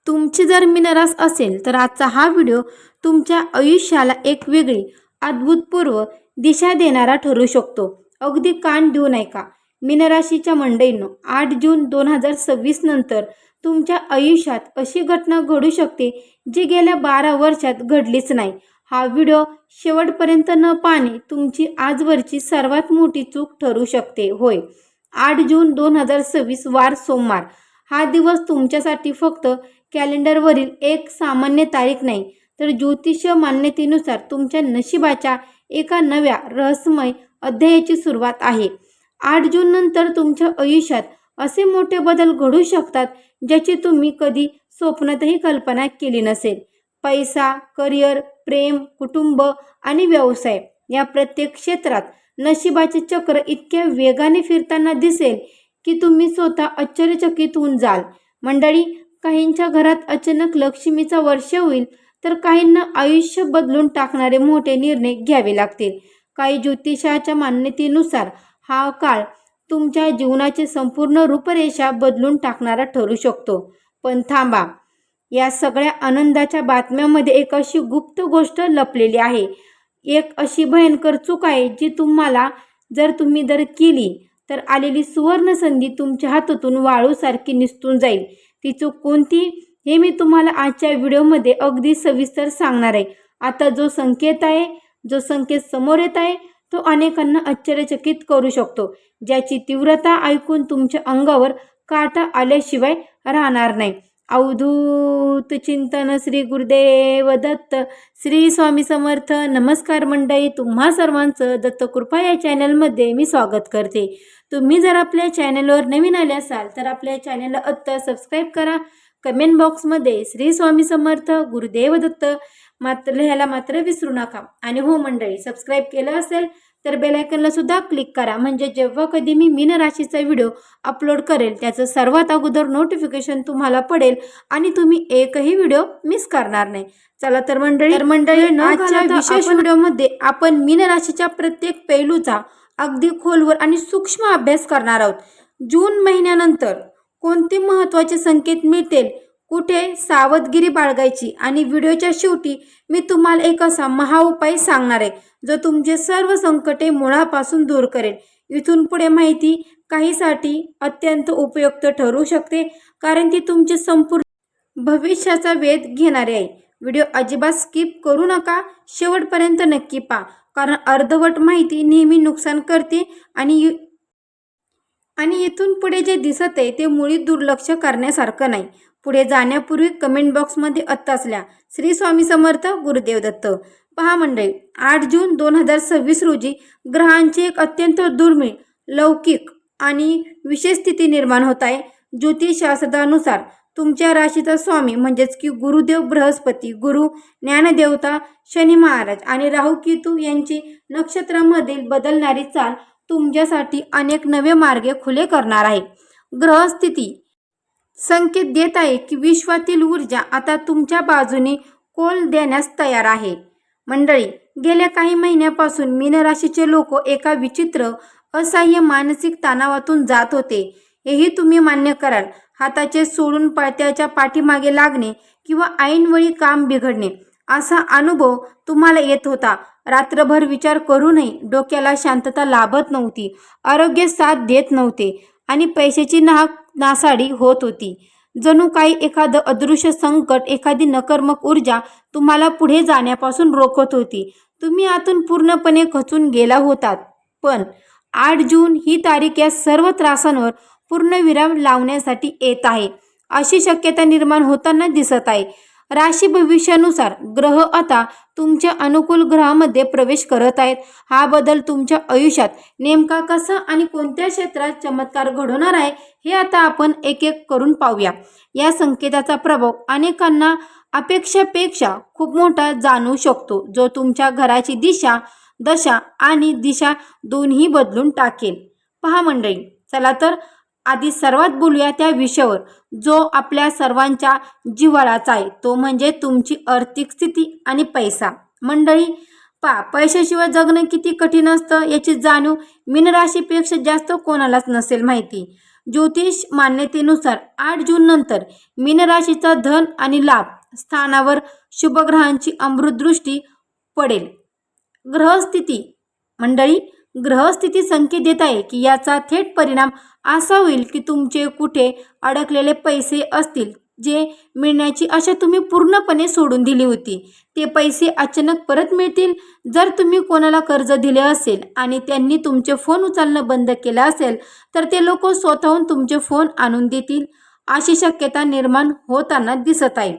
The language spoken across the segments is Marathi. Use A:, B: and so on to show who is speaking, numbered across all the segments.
A: तुमची जर मीनरास असेल तर आजचा हा व्हिडिओ तुमच्या आयुष्याला एक वेगळी अद्भुतपूर्व दिशा देणारा ठरू शकतो. अगदी कान देऊन ऐका. मीनराशीच्या मंडळींनो, 8 जून 2026 नंतर तुमच्या आयुष्यात अशी घटना घडू शकते जी गेल्या 12 वर्षात घडलीच नाही. हा व्हिडिओ शेवटपर्यंत न पाहणे तुमची आजवरची सर्वात मोठी चूक ठरू शकते. होय, 8 जून 2026 वार सोमवार. हा दिवस तुमच्यासाठी फक्त कॅलेंडरवरील एक सामान्य तारीख नाही, तर ज्योतिष मान्यतेनुसार तुमच्या नशिबाच्या एका नव्या रहस्यमय अध्यायाची सुरुवात आहे. 8 जून नंतर तुमच्या आयुष्यात असे मोठे बदल घडू शकतात ज्याची तुम्ही कधी स्वप्नातही कल्पना केली नसेल. पैसा, करिअर, प्रेम, कुटुंब आणि व्यवसाय या प्रत्येक क्षेत्रात नशिबाचे चक्र इतक्या वेगाने फिरताना दिसेल की तुम्ही स्वतः आश्चर्यचकित होऊन जाल. मंडळी, काहींच्या घरात अचानक लक्ष्मीचा वर्षाव होईल, तर काहींना आयुष्य बदलून टाकणारे मोठे निर्णय घ्यावे लागतील. काही ज्योतिषाच्या मान्यतेनुसार हा काळ तुमच्या जीवनाची संपूर्ण रूपरेषा बदलून टाकणारा ठरू शकतो. पण थांबा, या सगळ्या आनंदाच्या बातम्यामध्ये एक अशी गुप्त गोष्ट लपलेली आहे. एक अशी भयंकर चूक आहे जी जर तुम्ही केली तर आलेली सुवर्ण संधी तुमच्या हातातून वाळूसारखी निसटून जाईल. ती चूक कोणती हे मी तुम्हाला आजच्या व्हिडिओमध्ये अगदी सविस्तर सांगणार आहे. आता जो संकेत समोर येत आहे तो अनेकांना आश्चर्यचकित करू शकतो, ज्याची तीव्रता ऐकून तुमच्या अंगावर काटा आल्याशिवाय राहणार नाही. अवधूत चिंतन. श्री गुरुदेव दत्त. श्री स्वामी समर्थ. नमस्कार मंडळी, तुम्हा सर्वांचं दत्तकृपा या चॅनलमध्ये मी स्वागत करते. तुम्ही जर आपल्या चॅनलवर नवीन आले असाल तर आपल्या चॅनलला आत्ता सबस्क्राईब करा. कमेंट बॉक्समध्ये श्री स्वामी समर्थ, गुरुदेव दत्त लिहायला मात्र विसरू नका. आणि हो मंडळी, सबस्क्राईब केलं असेल तर बेल आयकॉनला सुद्धा क्लिक करा, म्हणजे जेव्हा कधी मी मीन राशीचा व्हिडिओ अपलोड करेल त्याचं सर्वात अगोदर नोटिफिकेशन तुम्हाला पडेल आणि तुम्ही एकही व्हिडिओ मिस करणार नाही. चला तर मंडळी आजच्या विशेष व्हिडिओमध्ये आपण मीन राशीच्या प्रत्येक पैलूचा अगदी खोलवर आणि सूक्ष्म अभ्यास करणार आहोत. जून महिन्यानंतर कोणते महत्त्वाचे संकेत मिळतील, कुठे सावधगिरी बाळगायची, आणि व्हिडिओच्या शेवटी मी तुम्हाला एक असा महाउपाय सांगणार आहे जो तुमचे सर्व संकटे मुळापासून दूर करेल. इथून पुढे माहिती काहीसाठी अत्यंत उपयुक्त ठरू शकते, कारण ती तुमचे संपूर्ण भविष्याचा वेध घेणारे आहे. व्हिडिओ अजिबात स्किप करू नका, शेवटपर्यंत नक्की पहा, कारण अर्धवट माहिती नेहमी नुकसान करते. आणि इथून पुढे जे दिसत आहे ते मुळीच दुर्लक्ष करण्यासारखं नाही. पुढे जाण्यापूर्वी कमेंट बॉक्समध्ये आत्ताच लिहा श्री स्वामी समर्थ, गुरुदेव दत्त. पहा मंडळी, 8 जून 2026 रोजी ग्रहांची एक अत्यंत दुर्मिळ, लौकिक आणि विशेष स्थिती निर्माण होत आहे. ज्योतिषशास्त्रानुसार तुमच्या राशीचा स्वामी म्हणजेच की गुरुदेव बृहस्पती, गुरु, ज्ञानदेवता शनी महाराज आणि राहू केतू यांची नक्षत्रामधील बदलणारी चाल तुमच्यासाठी अनेक नवे मार्ग खुले करणार आहे. ग्रहस्थिती संकेत देत आहे की विश्वातील ऊर्जा आता तुमच्या बाजूने कौल देण्यास तयार आहे. मंडळी, गेल्या काही महिन्यापासून मीन राशीचे लोक एका विचित्र, असह्य मानसिक तणावातून जात होते. हेही तुम्ही मान्य कराल. हाताचे सोडून पळत्याच्या पाठीमागे लागणे किंवा ऐनवेळी काम बिघडणे असा अनुभव तुम्हाला येत होता. रात्रभर विचार करूनही डोक्याला शांतता लाभत नव्हती, आरोग्य साथ देत नव्हते आणि पैशाची नासाडी होत होती. जणू काही एखादं अदृश्य संकट, एखादी नकारात्मक ऊर्जा तुम्हाला पुढे जाण्यापासून रोखत होती. तुम्ही आतून पूर्णपणे खचून गेला होतात. पण 8 जून ही तारीख या सर्व त्रासांवर पूर्णविराम लावण्यासाठी येत आहे, अशी शक्यता निर्माण होताना दिसत आहे. राशी भविष्यानुसार ग्रह आता तुमच्या अनुकूल ग्रहामध्ये प्रवेश करत आहेत. हा बदल तुमच्या आयुष्यात नेमका कसा आणि कोणत्या क्षेत्रात चमत्कार घडवणार आहे हे आता आपण एक एक करून पाहूया. या संकेताचा प्रभाव अनेकांना अपेक्षेपेक्षा खूप मोठा जाणवू शकतो, जो तुमच्या घराची दशा आणि दिशा दोन्ही बदलून टाकेल. पहा मंडळी, चला तर आधी सर्वात बोलूया त्या विषयावर जो आपल्या सर्वांच्या जिव्हाळ्याचा आहे, तो म्हणजे तुमची आर्थिक स्थिती आणि पैसा. मंडळी, पैशाशिवाय जगणं किती कठीण असतं याची जाणीव मीन राशीपेक्षा जास्त कोणालाच नसेल माहिती. ज्योतिष मान्यतेनुसार 8 जून नंतर मीन राशीचा धन आणि लाभ स्थानावर शुभग्रहांची अमृतदृष्टी पडेल. ग्रहस्थिती मंडळी, ग्रहस्थिती संकेत देत आहे की याचा थेट परिणाम असा होईल की तुमचे कुठे अडकलेले पैसे असतील जे मिळण्याची आशा तुम्ही पूर्णपणे सोडून दिली होती, ते पैसे अचानक परत मिळतील. जर तुम्ही कोणाला कर्ज दिले असेल आणि त्यांनी तुमचे फोन उचलणं बंद केलं असेल तर ते लोक स्वतःहून तुमचे फोन आणून देतील, अशी शक्यता निर्माण होताना दिसत आहे.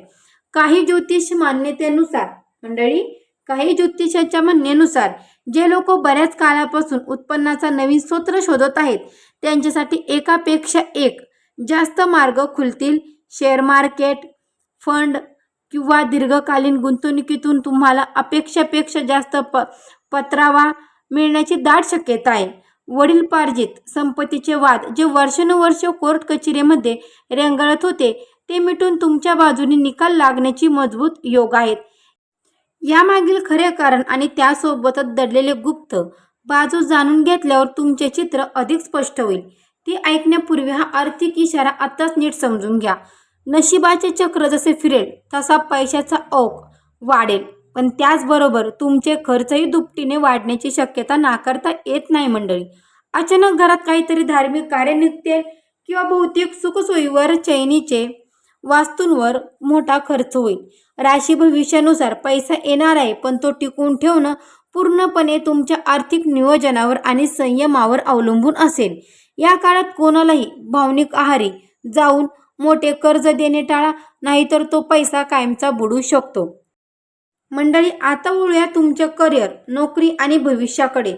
A: काही ज्योतिष मान्यतेनुसार मंडळी, काही ज्योतिषाच्या म्हणण्यानुसार जे लोक बऱ्याच काळापासून उत्पन्नाचा नवीन स्रोत शोधत आहेत त्यांच्यासाठी एकापेक्षा एक जास्त मार्ग खुलतील. शेअर मार्केट, फंड किंवा दीर्घकालीन गुंतवणुकीतून तुम्हाला अपेक्षेपेक्षा जास्त पत्रावा मिळण्याची दाट शक्यता आहे. वडीलपार्जित संपत्तीचे वाद जे वर्षानुवर्ष कोर्ट कचेरीमध्ये रेंगाळत होते ते मिटून तुमच्या बाजूने निकाल लागण्याची मजबूत योग आहेत. यामागील खरे कारण आणि त्यासोबतच दडलेले गुप्त बाजू जाणून घेतल्यावर तुमचे चित्र अधिक स्पष्ट होईल. ती ऐकण्यापूर्वी हा आर्थिक इशारा आताच नीट समजून घ्या. नशिबाचे चक्र जसे फिरेल तसा पैशाचा ओघ वाढेल, पण त्याचबरोबर तुमचे खर्चही दुपटीने वाढण्याची शक्यता नाकारता येत नाही. मंडळी, अचानक घरात काहीतरी धार्मिक कार्य निघते किंवा बहुतेक सुखसोयीवर, चैनीचे वास्तूंवर मोठा खर्च होईल. राशी भविष्यानुसार पैसा येणार आहे, पण तो टिकवून ठेवणं पूर्णपणे तुमच्या आर्थिक नियोजनावर आणि संयमावर अवलंबून असेल. या काळात कोणालाही भावनिक आहारी जाऊन मोठे कर्ज देणे टाळा, नाहीतर तो पैसा कायमचा बुडू शकतो. मंडळी, आता वळूया तुमचे करिअर, नोकरी आणि भविष्याकडे.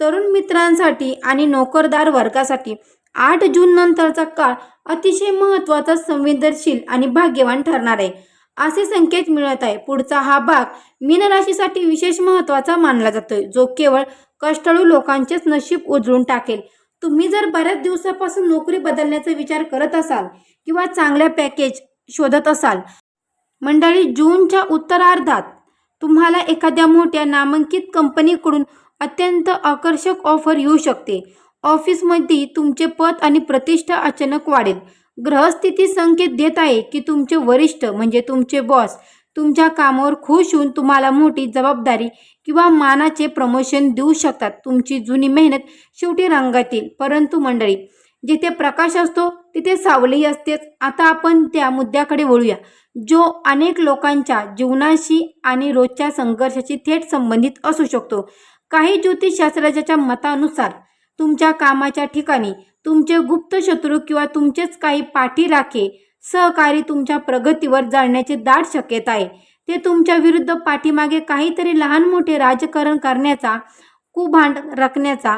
A: तरुण मित्रांसाठी आणि नोकरदार वर्गासाठी 8 जून नंतरचा काळ अतिशय महत्त्वाचा, संवेदनशील आणि भाग्यवान ठरणार आहे असे संकेत मिळत आहे. पुढचा हा भाग मीन राशीसाठी विशेष महत्त्वाचा मानला जातोय, जो केवळ कष्टाळू लोकांचेच नशीब उजळून टाकेल. तुम्ही जर बऱ्याच दिवसापासून नोकरी बदलण्याचा विचार करत असाल किंवा चांगल्या पॅकेज शोधत असाल मंडळी, जूनच्या उत्तरार्धात तुम्हाला एखाद्या मोठ्या नामांकित कंपनीकडून अत्यंत आकर्षक ऑफर येऊ शकते. ऑफिसमध्ये तुमचे पद आणि प्रतिष्ठा अचानक वाढेल. ग्रहस्थिती संकेत देत आहे की तुमचे वरिष्ठ म्हणजे तुमचे बॉस तुमच्या कामावर खुश होऊन तुम्हाला मोठी जबाबदारी किंवा मानाचे प्रमोशन देऊ शकतात. तुमची जुनी मेहनत शेवटी रंगात येईल. परंतु मंडळी, जिथे प्रकाश असतो तिथे सावली असतेच. आता आपण त्या मुद्द्याकडे वळूया जो अनेक लोकांच्या जीवनाशी आणि रोजच्या संघर्षाशी थेट संबंधित असू शकतो. काही ज्योतिषशास्त्राच्या मतानुसार तुमच्या कामाच्या ठिकाणी तुमचे गुप्त शत्रू किंवा तुमचेच काही पाठीराखे सहकारी तुमच्या प्रगतीवर जाळण्याची दाट शक्यता आहे. ते तुमच्या विरुद्ध पाठीमागे काहीतरी लहान मोठे राजकारण करण्याचा, कुभांड राखण्याचा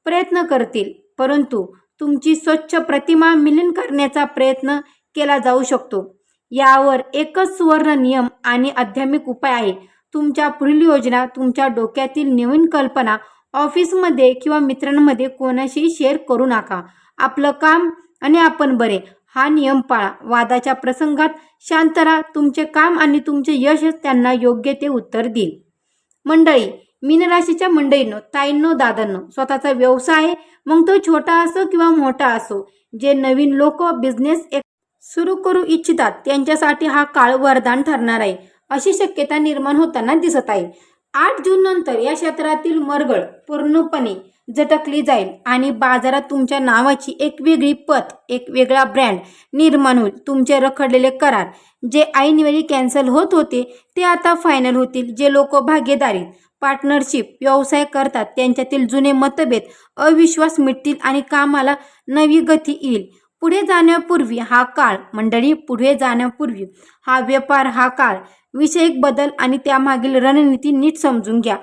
A: प्रयत्न करतील, परंतु तुमची स्वच्छ प्रतिमा मिलन करण्याचा प्रयत्न केला जाऊ शकतो. यावर एकच सुवर्ण नियम आणि आध्यात्मिक उपाय आहे. तुमच्या पुढील योजना, तुमच्या डोक्यातील नवीन कल्पना ऑफिसमध्ये किंवा मित्रांमध्ये कोणाशी शेअर करू नका. आपलं काम आणि आपण बरे हा नियम पाळा. वादाच्या प्रसंगात शांत राहा. तुमचे काम आणि तुमचे यशच त्यांना योग्य ते उत्तर देईल. मंडळी, मीन राशीच्या मंडळींनो, ताईंनो, दादांनो, स्वतःचा व्यवसाय आहे, मग तो छोटा असो किंवा मोठा असो, जे नवीन लोक बिझनेस सुरू करू इच्छितात त्यांच्यासाठी हा काळ वरदान ठरणार आहे अशी शक्यता निर्माण होताना दिसत आहे. 8 जून नंतर या क्षेत्रातील मरगळ पूर्णपणे झटकली जाईल आणि बाजारात तुमच्या नावाची एक वेगळी पत, एक वेगळा ब्रँड निर्माण होईल. तुमचे रखडलेले करार जे ऐनवेळी कॅन्सल होत होते ते आता फायनल होतील. जे लोक भागीदारीत, पार्टनरशिप व्यवसाय करतात त्यांच्यातील जुने मतभेद, अविश्वास मिटतील आणि कामाला नवी गती येईल. पुढे जाण्यापूर्वी हा काळ मंडळी, पुढे जाण्यापूर्वी हा व्यापार, हा काळ विषयक बदल आणि त्यामागील रणनीती नीट समजून घ्या.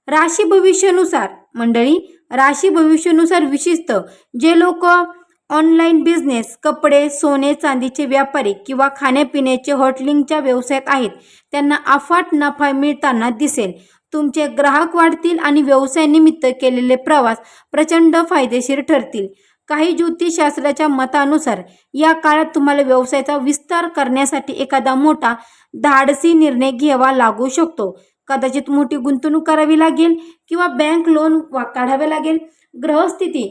A: राशी भविष्यानुसार मंडळी, राशी भविष्यानुसार विशिष्ट जे लोक ऑनलाईन बिझनेस, कपडे, सोने चांदीचे व्यापारी किंवा खाण्यापिण्याचे हॉटेलिंगच्या व्यवसायात आहेत त्यांना अफाट नफा मिळताना दिसेल. तुमचे ग्राहक वाढतील आणि व्यवसायानिमित्त केलेले प्रवास प्रचंड फायदेशीर ठरतील. काही ज्योतिषशास्त्राच्या मतानुसार या काळात तुम्हाला व्यवसायाचा विस्तार करण्यासाठी एखादा मोठा धाडसी निर्णय घ्यावा लागू शकतो. कदाचित मोठी गुंतवणूक करावी लागेल किंवा बँक लोन काढावे लागेल. ग्रहस्थिती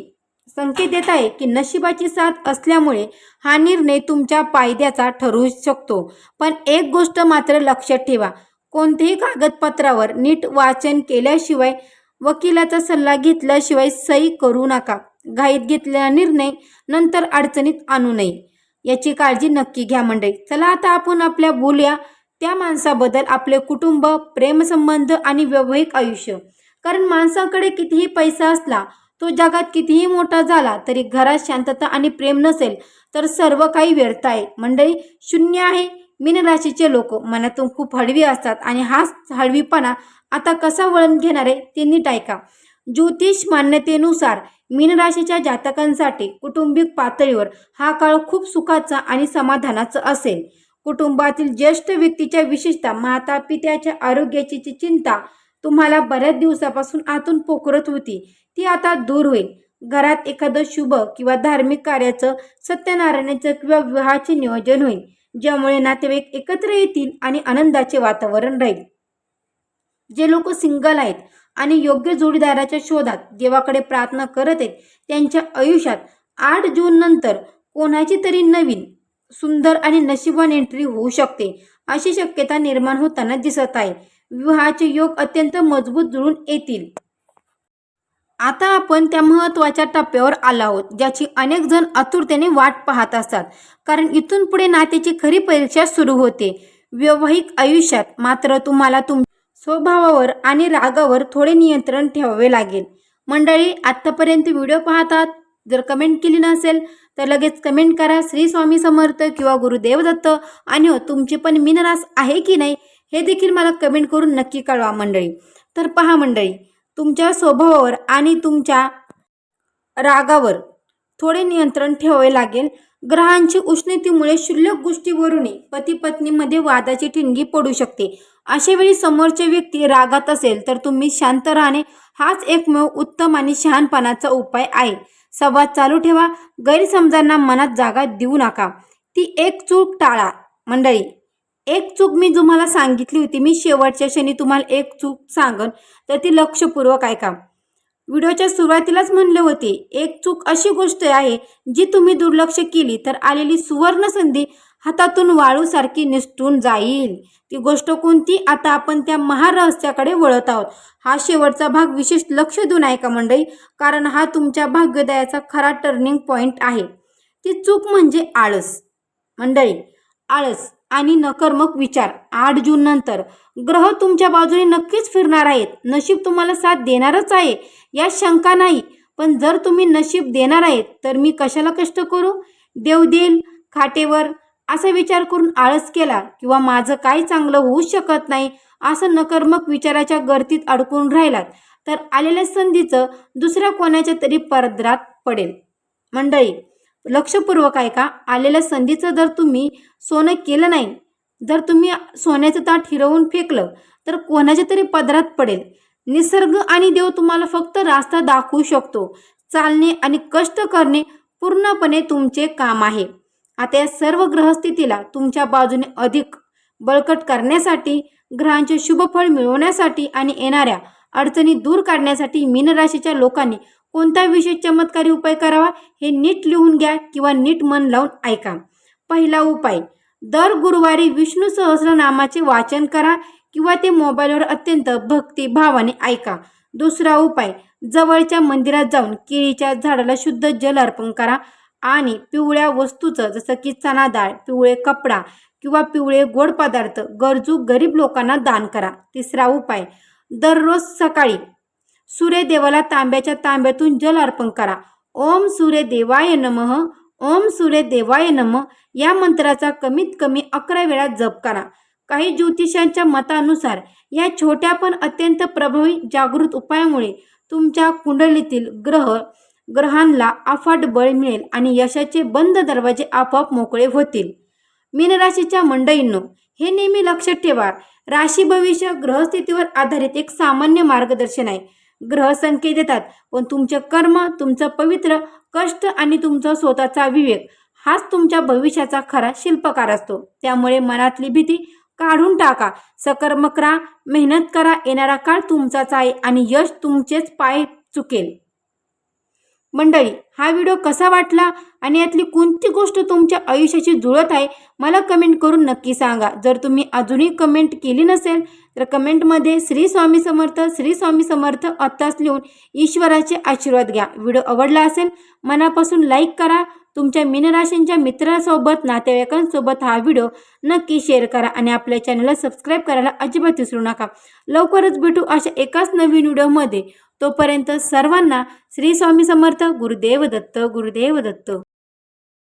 A: संकेत देत आहे की नशिबाची साथ असल्यामुळे हा निर्णय तुमच्या फायद्याचा ठरू शकतो. पण एक गोष्ट मात्र लक्षात ठेवा, कोणत्याही कागदपत्रावर नीट वाचन केल्याशिवाय, वकिलाचा सल्ला घेतल्याशिवाय सही करू नका. घाईत घेतलेला निर्णय नंतर अडचणीत आणू नये याची काळजी नक्की घ्या मंडळी. चला आता आपण बोलूया त्या माणसाबद्दल, आपले कुटुंब, प्रेमसंबंध आणि वैवाहिक आयुष्य. कारण माणसाकडे कितीही पैसा असला, तो जगात कितीही मोठा झाला तरी घरात शांतता आणि प्रेम नसेल तर सर्व काही व्यर्थ आहे मंडळी. शून्य आहे. मीन राशीचे लोक मनातून खूप हळवी असतात आणि हाच हळवीपणा आता कसा वळण घेणार आहे ते नीट ऐका. ज्योतिष मान्यतेनुसार मीन राशीच्या जातकांसाठी कुटुंबिक पातळीवर हा काळ खूप सुखाचा आणि समाधानाचा असेल. कुटुंबातील ज्येष्ठ व्यक्तीच्या, विशेषतः माता पित्याच्या आरोग्याची चिंता तुम्हाला बऱ्याच दिवसापासून आतून पोखरत होती, ती आता दूर होईल. घरात एखादं शुभ किंवा धार्मिक कार्याचं, सत्यनारायणाचं किंवा विवाहाचे नियोजन होईल, ज्यामुळे नातेवाईक एकत्र येतील आणि आनंदाचे वातावरण राहील. जे लोक सिंगल आहेत आणि योग्य जोडीदाराच्या शोधात देवाकडे प्रार्थना करत आहेत, त्यांच्या आयुष्यात 8 जून नंतर कोणाची तरी नवीन, सुंदर आणि नशिबान एंट्री होऊ शकते, अशी शक्यता निर्माण होताना दिसत आहे. विवाहाचे योग अत्यंत मजबूत जुळून येतील. आता आपण त्या महत्त्वाच्या टप्प्यावर आलो आहोत, ज्याची अनेक जण आतुरतेने वाट पाहत असतात. कारण इथून पुढे नात्याची खरी परीक्षा सुरू होते. वैवाहिक आयुष्यात मात्र तुम्हाला स्वभावावर आणि रागावर थोडे नियंत्रण ठेवावे लागेल. मंडळी, आत्तापर्यंत व्हिडिओ पाहतात, जर कमेंट केली नसेल तर लगेच कमेंट करा श्री स्वामी समर्थ किंवा गुरुदेव दत्त. आणि हो, तुमची पण मीन रास आहे की नाही हे देखील मला कमेंट करून नक्की कळवा मंडळी. तर पहा मंडळी, तुमच्या स्वभावावर आणि तुमच्या रागावर थोडे नियंत्रण ठेवावे लागेल. ग्रहांची उष्णतेमुळे क्षुल्लक गोष्टीवरूनही पती पत्नीमध्ये वादाची ठिणगी पडू शकते. अशा वेळी समोरची व्यक्ती रागात असेल तर तुम्ही शांत राहणे हाच एकमेव उत्तम आणि शहाणपणाचा उपाय आहे. संवाद चालू ठेवा, गैरसमजांना मनात जागा देऊ नका. ती एक चूक टाळा मंडळी. एक चूक मी तुम्हाला सांगितली होती, मी शेवटच्या क्षणी तुम्हाला एक चूक सांगन, तर ती लक्षपूर्वक ऐका. व्हिडिओच्या सुरुवातीलाच म्हणले होते, एक चूक अशी गोष्ट आहे जी तुम्ही दुर्लक्ष केली तर आलेली सुवर्ण संधी हातातून वाळूसारखी निसटून जाईल. ती गोष्ट कोणती? आता आपण त्या महारहस्याकडे वळत आहोत. हा शेवटचा भाग विशेष लक्ष देऊन ऐका मंडळी, कारण हा तुमच्या भाग्योदयाचा खरा टर्निंग पॉइंट आहे. ती चूक म्हणजे आळस मंडळी. आळस आणि नकारात्मक विचार. 8 जून नंतर ग्रह तुमच्या बाजूने नक्कीच फिरणार आहेत. नशीब तुम्हाला साथ देणारच आहे, यात शंका नाही. पण जर तुम्ही नशीब देणार आहेत तर मी कशाला कष्ट करू, देव देईल खाटेवर असा विचार करून आळस केला किंवा माझं काही चांगलं होऊ शकत नाही असं नकारात्मक विचाराच्या गर्दीत अडकून राहिलात तर आलेल्या संधीचं दुसऱ्या कोणाच्या तरी पदरात पडेल. मंडळी, लक्षपूर्वक ऐका. आलेल्या संधीचं जर तुम्ही सोनं केलं नाही, जर तुम्ही सोन्याचं ताट हिरवून फेकलं तर कोणाच्या तरी पदरात पडेल. निसर्ग आणि देव तुम्हाला फक्त रास्ता दाखवू शकतो. चालणे आणि कष्ट करणे पूर्णपणे तुमचे काम आहे. आता या सर्व ग्रहस्थितीला तुमच्या बाजूने अधिक बळकट करण्यासाठी, ग्रहांचे शुभफळ मिळवण्यासाठी आणि येणाऱ्या अडचणी दूर काढण्यासाठी मीन राशीच्या लोकांनी कोणता विशेष चमत्कारी उपाय करावा हे नीट लिहून घ्या किंवा नीट मन लावून ऐका. पहिला उपाय, दर गुरुवारी विष्णू सहस्रनामाचे वाचन करा किंवा ते मोबाईलवर अत्यंत भक्तिभावाने ऐका. दुसरा उपाय, जवळच्या मंदिरात जाऊन केळीच्या झाडाला शुद्ध जल अर्पण करा आणि पिवळ्या वस्तूचं जसं की चणा डाळ, पिवळे कपडा किंवा पिवळे गोड पदार्थ गरजू गरीब लोकांना दान करा. तिसरा उपाय, दररोज सकाळी सूर्यदेवाला तांब्याच्या तांब्यातून जल अर्पण करा. ओम सूर्यदेवाय नमः, ओम सूर्यदेवाय नमः या मंत्राचा कमीत कमी 11 वेळा जप करा. काही ज्योतिषांच्या मतानुसार या छोट्या पण अत्यंत प्रभावी जागृत उपायामुळे तुमच्या कुंडलीतील ग्रहांना अफाट बळ मिळेल आणि यशाचे बंद दरवाजे आपोआप मोकळे होतील. मीन राशीच्या मंडळींनो, हे नेहमी लक्षात ठेवा, राशी भविष्य ग्रहस्थितीवर आधारित एक सामान्य मार्गदर्शन आहे. ग्रह संकेत देतात, पण तुमचे कर्म, तुमचं पवित्र कष्ट आणि तुमचा स्वतःचा विवेक हाच तुमच्या भविष्याचा खरा शिल्पकार असतो. त्यामुळे मनातली भीती काढून टाका, सकर्मक राहा, मेहनत करा. येणारा काळ तुमचाच आहे आणि यश तुमचेच पाय चुकेल. मंडळी, हा व्हिडिओ कसा वाटला आणि यातली कोणती गोष्ट तुमच्या आयुष्याशी जुळत आहे मला कमेंट करून नक्की सांगा. जर तुम्ही अजूनही कमेंट केली नसेल तर कमेंटमध्ये श्री स्वामी समर्थ, श्री स्वामी समर्थ आत्ताच लिहून ईश्वराचे आशीर्वाद घ्या. व्हिडिओ आवडला असेल मनापासून लाईक करा. तुमच्या मीनराशींच्या मित्रांसोबत, नातेवाईकांसोबत हा व्हिडिओ नक्की शेअर करा आणि आपल्या चॅनलला सबस्क्राईब करायला अजिबात विसरू नका. लवकरच भेटू अशा एकाच नवीन व्हिडिओमध्ये. तोपर्यंत सर्वांना श्री स्वामी समर्थ. गुरुदेव दत्त, गुरुदेव दत्त.